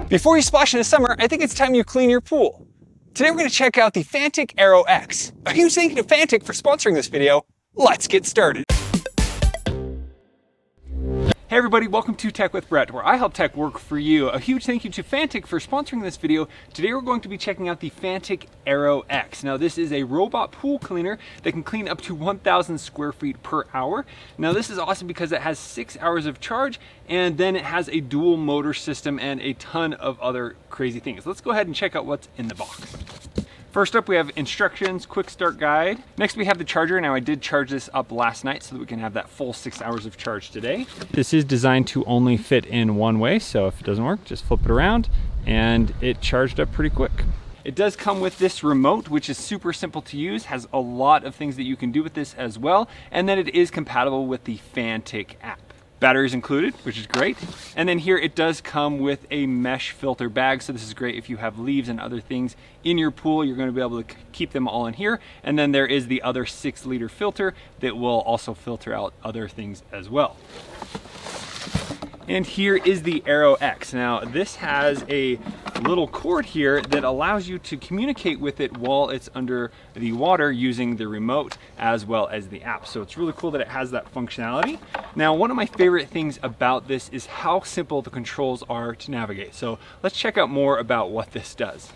Before you splash in the summer, I think it's time you clean your pool. Today we're going to check out the Fanttik Aero X. A huge thank you to Fanttik for sponsoring this video. Let's get started. Hey everybody, welcome to Tech with Brett, where I help tech work for you. A huge thank you to Fanttik for sponsoring this video. Today we're going to be checking out the Fanttik Aero X. Now this is a robot pool cleaner that can clean up to 1,000 square feet per hour. Now this is awesome because it has 6 hours of charge, and then it has a dual motor system and a ton of other crazy things. Let's go ahead and check out what's in the box. First up, we have instructions, quick start guide. Next, we have the charger. Now, I did charge this up last night so that we can have that full 6 hours of charge today. This is designed to only fit in one way, so if it doesn't work, just flip it around, and it charged up pretty quick. It does come with this remote, which is super simple to use, has a lot of things that you can do with this as well, and then it is compatible with the Fanttik app. Batteries included, which is great. And then here it does come with a mesh filter bag. So this is great if you have leaves and other things in your pool, you're going to be able to keep them all in here. And then there is the other 6-liter filter that will also filter out other things as well. And here is the Aero X. Now this has a little cord here that allows you to communicate with it while it's under the water using the remote as well as the app. So it's really cool that it has that functionality. Now, one of my favorite things about this is how simple the controls are to navigate. So let's check out more about what this does.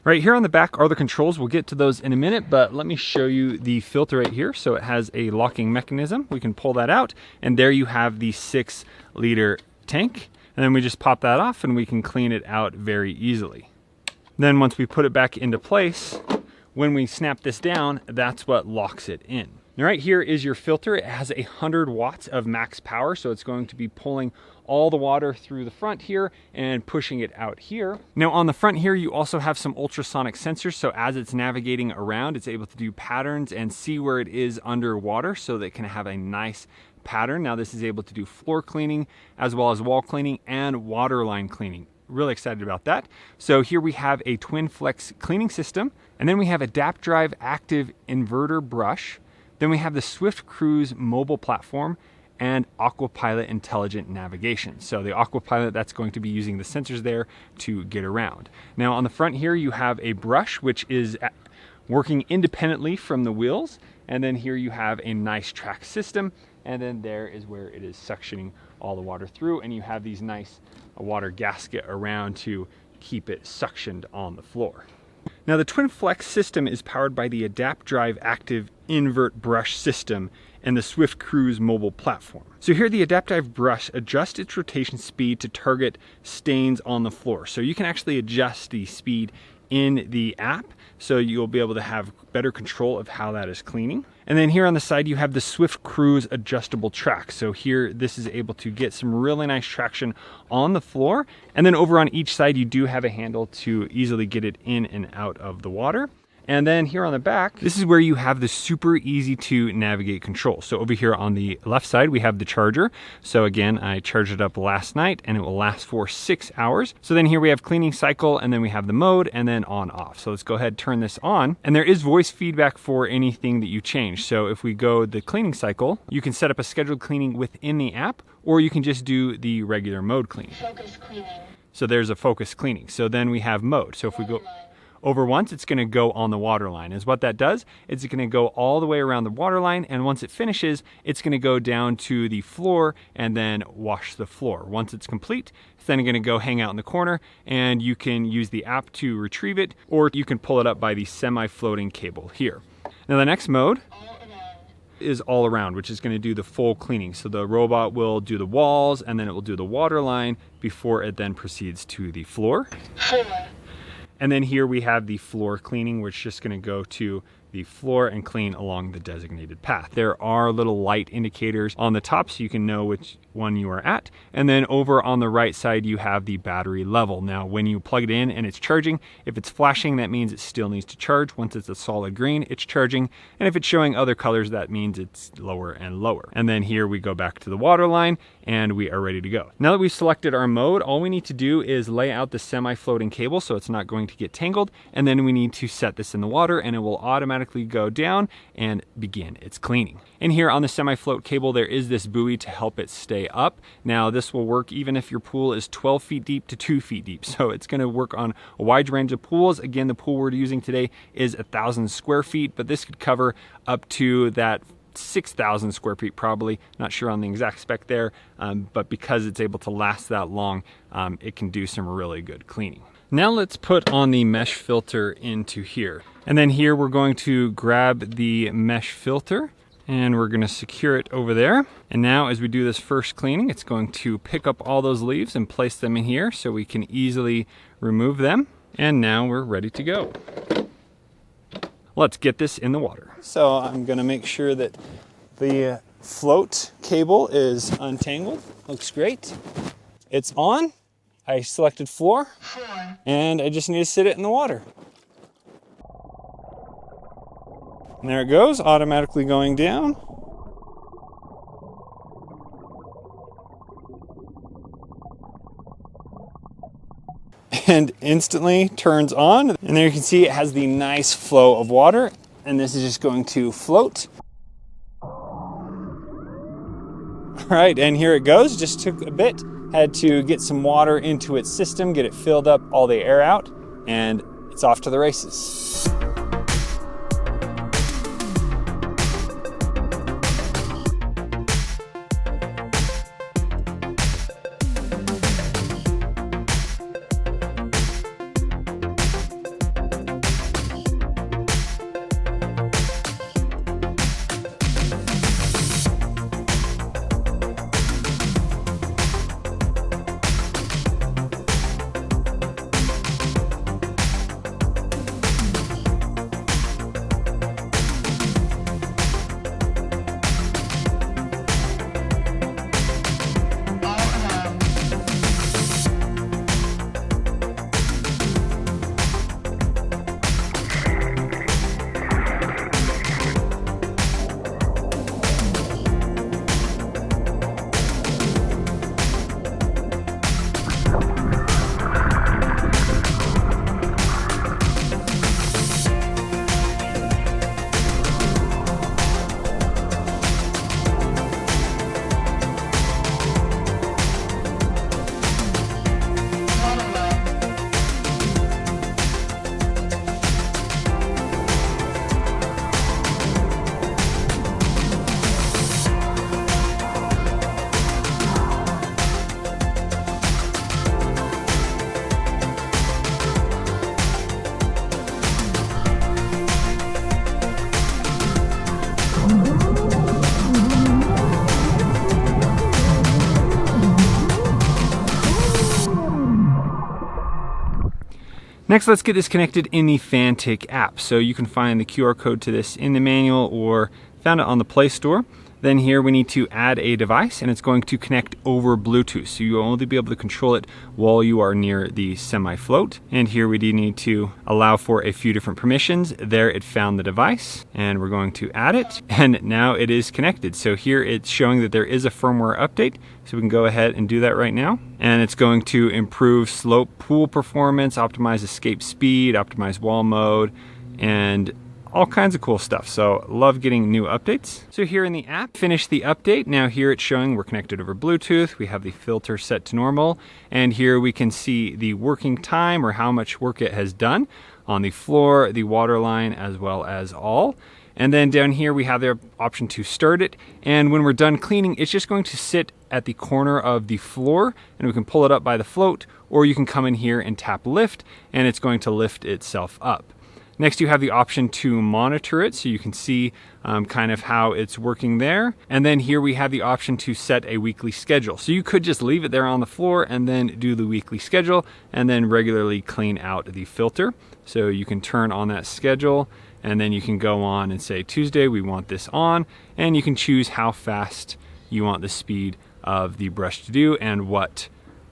Right here on the back are the controls. We'll get to those in a minute, but let me show you the filter right here. So it has a locking mechanism. We can pull that out, and there you have the 6-liter tank. And then we just pop that off and we can clean it out very easily. Then once we put it back into place, when we snap this down, that's what locks it in. Now right here is your filter. It has 100 watts of max power, so it's going to be pulling all the water through the front here and pushing it out here. Now on the front here, you also have some ultrasonic sensors, so as it's navigating around, it's able to do patterns and see where it is underwater so that it can have a nice pattern. Now this is able to do floor cleaning as well as wall cleaning and water line cleaning. Really excited about that. So here we have a twin flex cleaning system, and then we have Adapt Drive active inverter brush. Then we have the Swift Cruise mobile platform and Aquapilot intelligent navigation. So the Aquapilot, that's going to be using the sensors there to get around. Now on the front here, you have a brush, which is working independently from the wheels. And then here you have a nice track system. And then there is where it is suctioning all the water through. And you have these nice water gasket around to keep it suctioned on the floor. Now the Twin Flex system is powered by the Adapt Drive active invert brush system and the Swift Cruise mobile platform. So here the Adapt Drive brush adjusts its rotation speed to target stains on the floor. So you can actually adjust the speed in the app, so you'll be able to have better control of how that is cleaning. And then here on the side, you have the Swift Cruise adjustable track. So here, this is able to get some really nice traction on the floor. And then over on each side, you do have a handle to easily get it in and out of the water. And then here on the back, this is where you have the super easy to navigate control. So over here on the left side, we have the charger. So again, I charged it up last night and it will last for 6 hours. So then here we have cleaning cycle, and then we have the mode, and then on off. So let's go ahead and turn this on. And there is voice feedback for anything that you change. So if we go the cleaning cycle, you can set up a scheduled cleaning within the app, or you can just do the regular mode cleaning. Focus cleaning. So there's a focus cleaning. So then we have mode. So if we go over once, it's going to go on the water line. Is what that does, it's going to go all the way around the water line, and once it finishes, it's going to go down to the floor and then wash the floor. Once it's complete, it's then going to go hang out in the corner, and you can use the app to retrieve it, or you can pull it up by the semi-floating cable here. Now the next mode is all around, which is going to do the full cleaning. So the robot will do the walls, and then it will do the water line before it then proceeds to the floor. And then here we have the floor cleaning, which is just going to go to the floor and clean along the designated path. There are little light indicators on the top so you can know which one you are at. And then over on the right side, you have the battery level. Now, when you plug it in and it's charging, if it's flashing, that means it still needs to charge. Once it's a solid green, it's charging. And if it's showing other colors, that means it's lower and lower. And then here we go back to the water line and we are ready to go. Now that we've selected our mode, all we need to do is lay out the semi-floating cable so it's not going to get tangled. And then we need to set this in the water and it will automatically go down and begin its cleaning. And here on the semi-float cable, there is this buoy to help it stay way up. Now this will work even if your pool is 12 feet deep to 2 feet deep. So it's going to work on a wide range of pools. Again, the pool we're using today is 1,000 square feet, but this could cover up to that 6,000 square feet probably. Not sure on the exact spec there, but because it's able to last that long, it can do some really good cleaning. Now let's put on the mesh filter into here. And then here we're going to grab the mesh filter and we're going to secure it over there. And now as we do this first cleaning, it's going to pick up all those leaves and place them in here so we can easily remove them. And now we're ready to go. Let's get this in the water. So I'm going to make sure that the float cable is untangled. Looks great. It's on. I selected floor, and I just need to sit it in the water. And there it goes, automatically going down. And instantly turns on. And there you can see it has the nice flow of water, and this is just going to float. All right, and here it goes. Just took a bit. Had to get some water into its system, get it filled up, all the air out, and it's off to the races. Next, let's get this connected in the Fanttik app. So you can find the QR code to this in the manual or found it on the Play Store. Then here we need to add a device, and it's going to connect over Bluetooth. So you'll only be able to control it while you are near the semi-float. And here we do need to allow for a few different permissions. There it found the device, and we're going to add it. And now it is connected. So here it's showing that there is a firmware update. So we can go ahead and do that right now. And it's going to improve slope pool performance, optimize escape speed, optimize wall mode, and all kinds of cool stuff. So love getting new updates. So here in the app, finish the update. Now here it's showing we're connected over Bluetooth. We have the filter set to normal. And here we can see the working time or how much work it has done on the floor, the water line, as well as all. And then down here we have the option to start it. And when we're done cleaning, it's just going to sit at the corner of the floor, and we can pull it up by the float, or you can come in here and tap lift, and it's going to lift itself up. Next, you have the option to monitor it, so you can see kind of how it's working there. And then here we have the option to set a weekly schedule. So you could just leave it there on the floor and then do the weekly schedule and then regularly clean out the filter. So you can turn on that schedule, and then you can go on and say, Tuesday, we want this on, and you can choose how fast you want the speed of the brush to do and what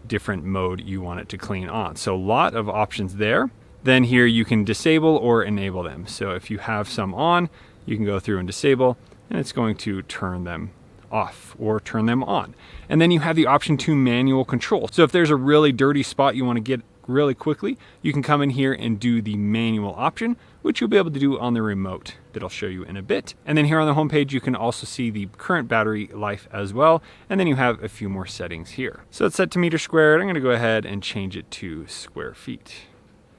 different mode you want it to clean on. So a lot of options there. Then here you can disable or enable them. So if you have some on, you can go through and disable, and it's going to turn them off or turn them on. And then you have the option to manual control. So if there's a really dirty spot you want to get really quickly, you can come in here and do the manual option, which you'll be able to do on the remote that I'll show you in a bit. And then here on the home page, you can also see the current battery life as well. And then you have a few more settings here. So it's set to meter squared. I'm gonna go ahead and change it to square feet.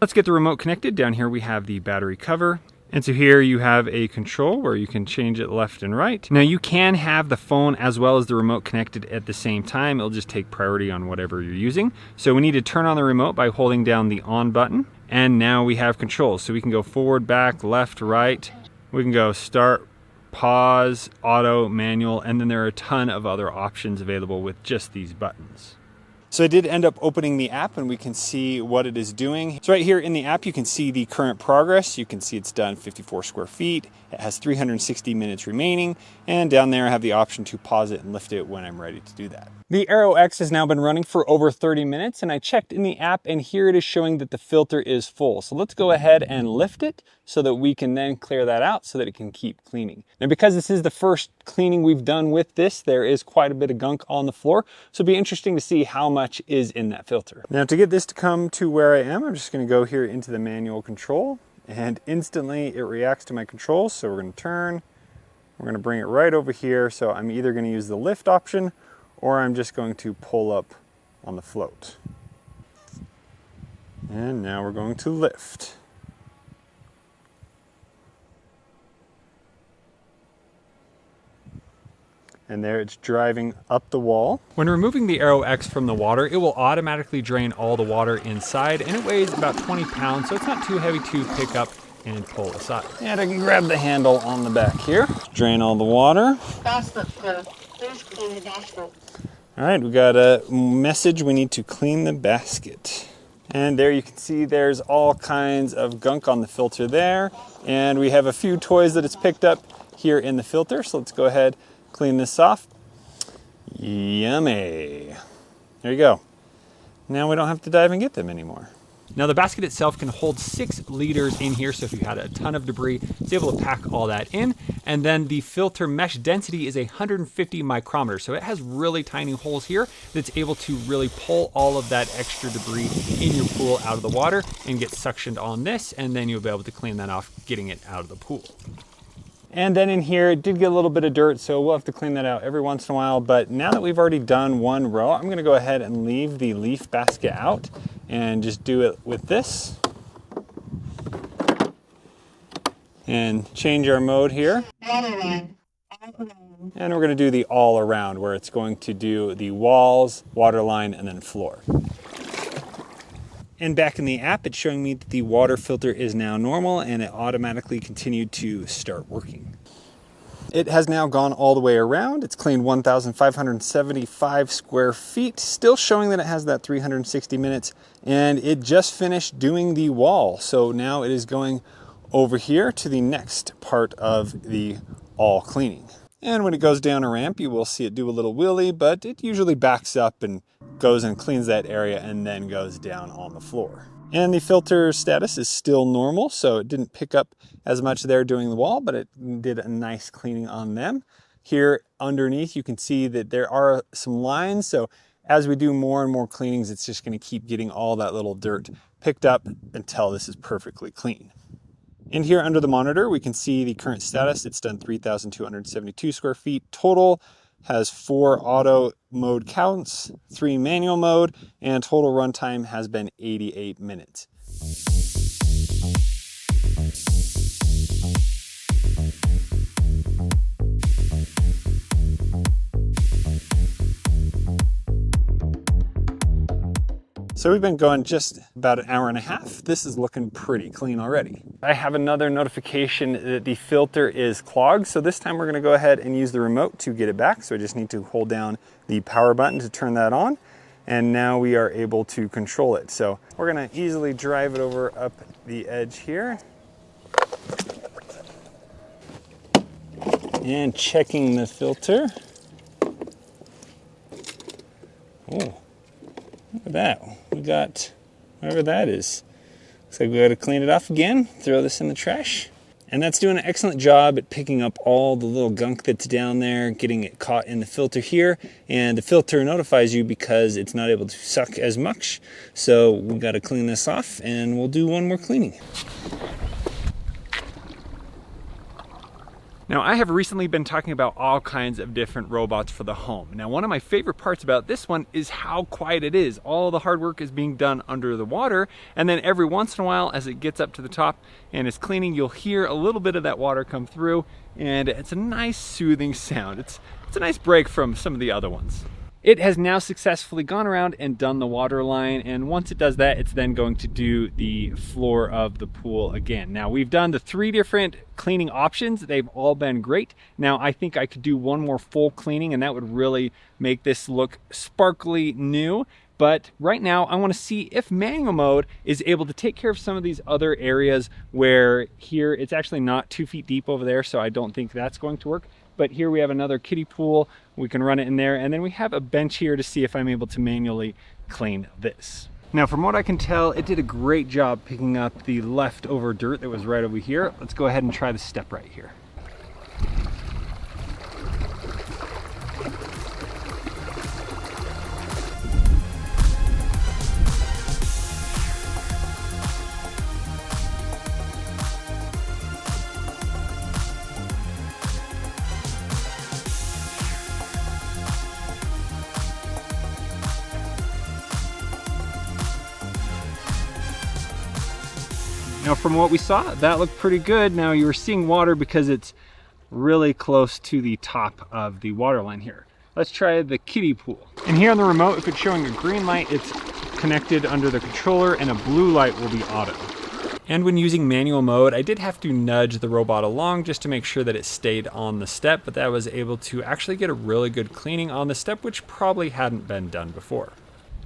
Let's get the remote connected. Down here we have the battery cover. And so here you have a control where you can change it left and right. Now you can have the phone as well as the remote connected at the same time. It'll just take priority on whatever you're using. So we need to turn on the remote by holding down the on button. And now we have controls. So we can go forward, back, left, right. We can go start, pause, auto, manual, and then there are a ton of other options available with just these buttons. So I did end up opening the app and we can see what it is doing. So right here in the app, you can see the current progress. You can see it's done 54 square feet. It has 360 minutes remaining. And down there, I have the option to pause it and lift it when I'm ready to do that. The Aero X has now been running for over 30 minutes and I checked in the app and here it is showing that the filter is full. So let's go ahead and lift it so that we can then clear that out so that it can keep cleaning. Now, because this is the first cleaning we've done with this, there is quite a bit of gunk on the floor. So it'll be interesting to see how much is in that filter. Now to get this to come to where I am, I'm just gonna go here into the manual control and instantly it reacts to my controls. So we're gonna turn, we're gonna bring it right over here. So I'm either gonna use the lift option or I'm just going to pull up on the float. And now we're going to lift. And there it's driving up the wall. When removing the Aero X from the water, it will automatically drain all the water inside and it weighs about 20 pounds, so it's not too heavy to pick up and pull aside. And I can grab the handle on the back here, drain all the water. Please clean the basket. All right, we got a message. We need to clean the basket. And there you can see there's all kinds of gunk on the filter there. And we have a few toys that it's picked up here in the filter. So let's go ahead, clean this off. Yummy. There you go. Now we don't have to dive and get them anymore. Now the basket itself can hold 6 liters in here, so if you had a ton of debris, it's able to pack all that in. And then the filter mesh density is 150 micrometers, so it has really tiny holes here that's able to really pull all of that extra debris in your pool out of the water and get suctioned on this, and then you'll be able to clean that off, getting it out of the pool. And then in here, it did get a little bit of dirt, so we'll have to clean that out every once in a while. But now that we've already done one row, I'm gonna go ahead and leave the leaf basket out and just do it with this. And change our mode here. And we're gonna do the all around where it's going to do the walls, waterline, and then floor. And back in the app, it's showing me that the water filter is now normal and it automatically continued to start working. It has now gone all the way around. It's cleaned 1,575 square feet, still showing that it has that 360 minutes, and it just finished doing the wall. So now it is going over here to the next part of the all cleaning. And when it goes down a ramp, you will see it do a little wheelie, but it usually backs up and goes and cleans that area and then goes down on the floor. And the filter status is still normal, so it didn't pick up as much there doing the wall, but it did a nice cleaning on them. Here underneath, you can see that there are some lines, so as we do more and more cleanings, it's just gonna keep getting all that little dirt picked up until this is perfectly clean. And here under the monitor, we can see the current status. It's done 3,272 square feet total, has 4 auto mode counts, 3 manual mode, and total runtime has been 88 minutes. So we've been going just about an hour and a half. This is looking pretty clean already. I have another notification that the filter is clogged. So this time we're gonna go ahead and use the remote to get it back. So I just need to hold down the power button to turn that on. And now we are able to control it. So we're gonna easily drive it over up the edge here. And checking the filter. Oh. Look at that. We got whatever that is. Looks like we got to clean it off again, throw this in the trash. And that's doing an excellent job at picking up all the little gunk that's down there, getting it caught in the filter here. And the filter notifies you because it's not able to suck as much. So we got to clean this off, and we'll do one more cleaning. Now, I have recently been talking about all kinds of different robots for the home. Now, one of my favorite parts about this one is how quiet it is. All the hard work is being done under the water, and then every once in a while, as it gets up to the top and is cleaning, you'll hear a little bit of that water come through, and it's a nice soothing sound. It's a nice break from some of the other ones. It has now successfully gone around and done the water line, and once it does that, it's then going to do the floor of the pool again. Now, we've done the 3 different cleaning options. They've all been great. Now, I think I could do one more full cleaning, and that would really make this look sparkly new. But right now, I want to see if manual mode is able to take care of some of these other areas where here it's actually not 2 feet deep over there, so I don't think that's going to work. But here we have another kiddie pool. We can run it in there. And then we have a bench here to see if I'm able to manually clean this. Now, from what I can tell, it did a great job picking up the leftover dirt that was right over here. Let's go ahead and try the step right here. Now, from what we saw, that looked pretty good. Now, you were seeing water because it's really close to the top of the water line here. Let's try the kiddie pool. And here on the remote, if it's showing a green light, it's connected under the controller, and a blue light will be auto. And when using manual mode, I did have to nudge the robot along just to make sure that it stayed on the step, but that I was able to actually get a really good cleaning on the step, which probably hadn't been done before.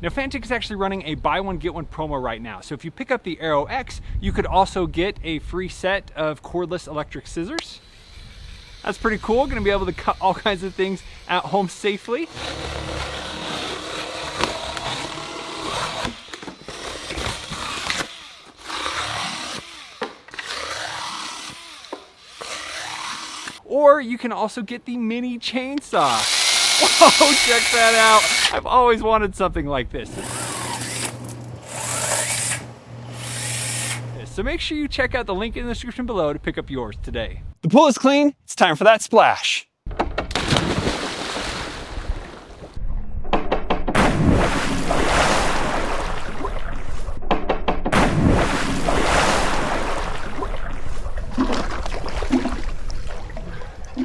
Now, Fanttik is actually running a buy one, get one promo right now. So if you pick up the Aero X, you could also get a free set of cordless electric scissors. That's pretty cool. Gonna be able to cut all kinds of things at home safely. Or you can also get the mini chainsaw. Whoa, check that out. I've always wanted something like this. So make sure you check out the link in the description below to pick up yours today. The pool is clean. It's time for that splash.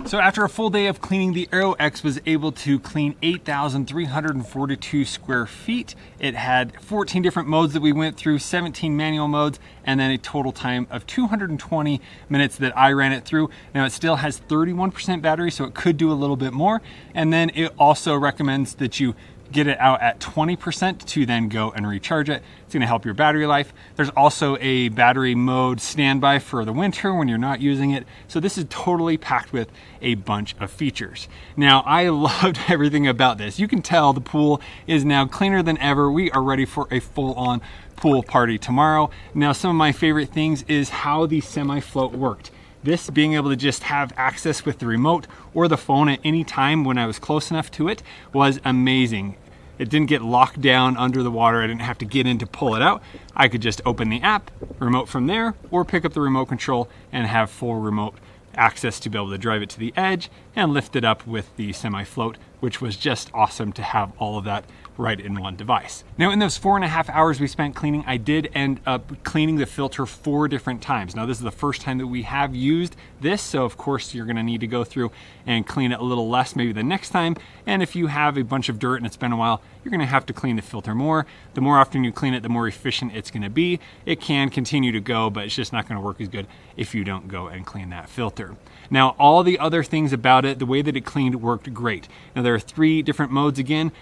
So after a full day of cleaning, the Aero X was able to clean 8,342 square feet. It had 14 different modes that we went through, 17 manual modes, and then a total time of 220 minutes that I ran it through. Now, it still has 31% battery, so it could do a little bit more. And then it also recommends that you get it out at 20% to then go and recharge it. It's gonna help your battery life. There's also a battery mode standby for the winter when you're not using it. So this is totally packed with a bunch of features. Now, I loved everything about this. You can tell the pool is now cleaner than ever. We are ready for a full-on pool party tomorrow. Now, some of my favorite things is how the semi-float worked. This being able to just have access with the remote or the phone at any time when I was close enough to it was amazing. It didn't get locked down under the water. I didn't have to get in to pull it out. I could just open the app, remote from there, or pick up the remote control and have full remote access to be able to drive it to the edge and lift it up with the semi-float, which was just awesome to have all of that right in one device. Now, in those 4.5 hours we spent cleaning, I did end up cleaning the filter 4 different times. Now, this is the first time that we have used this, so of course you're gonna need to go through and clean it a little less maybe the next time. And if you have a bunch of dirt and it's been a while, you're gonna have to clean the filter more. The more often you clean it, the more efficient it's gonna be. It can continue to go, but it's just not gonna work as good if you don't go and clean that filter. Now, all the other things about it, the way that it cleaned worked great. Now, there are 3 different modes again.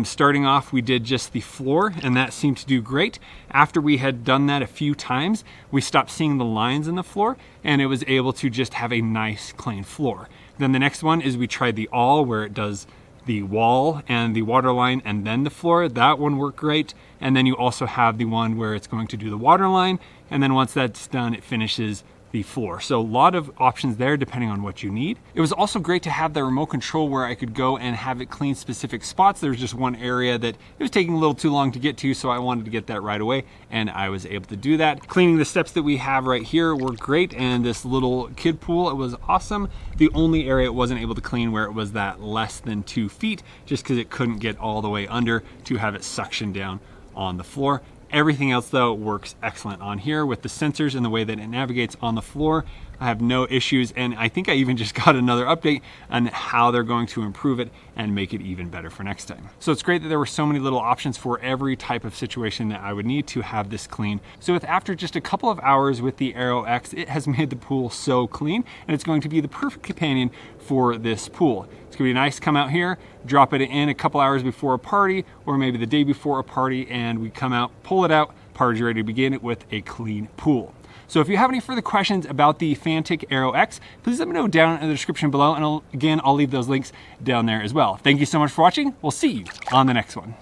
Starting off, we did just the floor, and that seemed to do great. After we had done that a few times, we stopped seeing the lines in the floor, and it was able to just have a nice, clean floor. Then the next one is we tried the all, where it does the wall and the water line and then the floor. That one worked great. And then you also have the one where it's going to do the water line, and then once that's done, it finishes the floor. So a lot of options there depending on what you need. It was also great to have the remote control where I could go and have it clean specific spots. There was just one area that it was taking a little too long to get to, so I wanted to get that right away, and I was able to do that. Cleaning the steps that we have right here were great, and this little kid pool, it was awesome. The only area it wasn't able to clean where it was that less than 2 feet, just because it couldn't get all the way under to have it suction down on the floor. Everything else though works excellent on here with the sensors and the way that it navigates on the floor. I have no issues, and I think I even just got another update on how they're going to improve it and make it even better for next time. So it's great that there were so many little options for every type of situation that I would need to have this clean. So after just a couple of hours with the Aero X, it has made the pool so clean, and it's going to be the perfect companion for this pool. It's gonna be nice to come out here, drop it in a couple hours before a party, or maybe the day before a party, and we come out, pull it out, party's ready to begin with a clean pool. So if you have any further questions about the Fanttik Aero X, please let me know down in the description below, and again, I'll leave those links down there as well. Thank you so much for watching. We'll see you on the next one.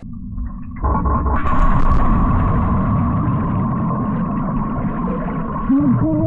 Mm-hmm.